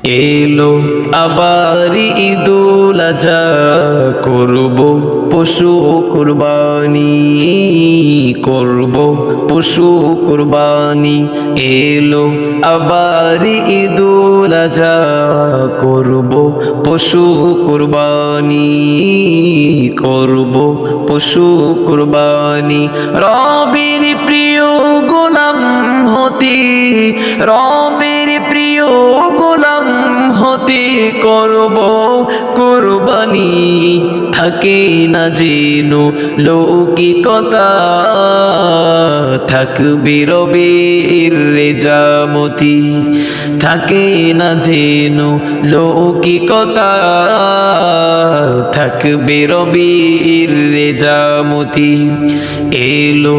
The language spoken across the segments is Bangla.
এলো আবার ঈদুল আজহা, করব পশু কুরবানি, করব পশু কুরবানি। এলো আবার ঈদুল আজহা, করব পশু কুরবানি, করব পশু কুরবানি। রবের প্রিয় গোলাম হতে, রবের প্রিয় গোলাম হতে করব কুরবানি। থাকে না যেন লৌকিকতা, থাকবে রবের রেজামতি। থাকে না যেন লৌকিকতা, থাকবে রবের রেজামতি। এলো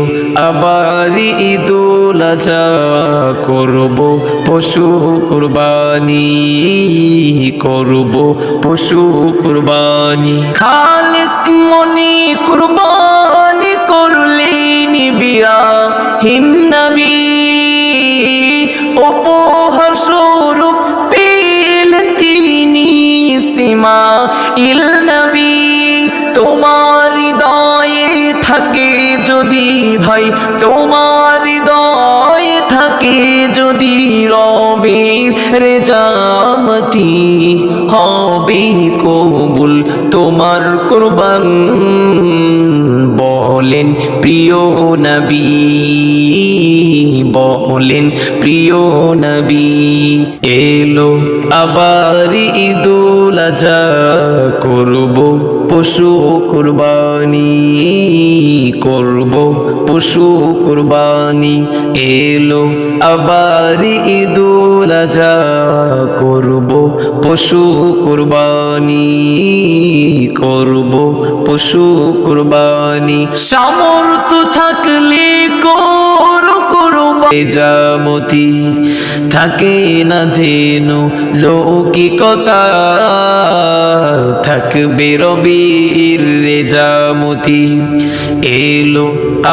আবার ঈদুল আজহা, করব পশু কুরবানি, করব পশু কুরবানি। খালিস মনে কুরবানি করলেন ইব্রাহিম নবী, উপহার স্বরূপ পেলেন তিনি ইসমাঈল নবী। তোমার হৃদয়ে থাকে যদি ভাই, তোমার হৃদয়ে থাকে যদি রবের রেজামতি, হবে কবুল তোমার কুরবান। বলেন প্রিয় নবী, বলেন প্রিয় নবী। এলো আবার ঈদুল আজহা, করব পশু কুরবানি, করব পশু কুরবানি। এলো আবার ঈদুল আজহা, করব পশু কুরবানি, করব পশু কুরবানি। সামর্থ্য থাকলে করো কুরবানি রেজামতি, থাকে না যেন লৌকিকতা, থাকবে রবের রেজামতি। এলো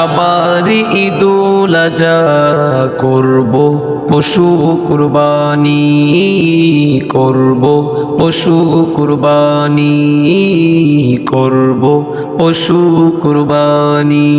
আবার ঈদুল আজহা, করব পশু কুরবানি, করব পশু কুরবানি, করব পশু কুরবানি।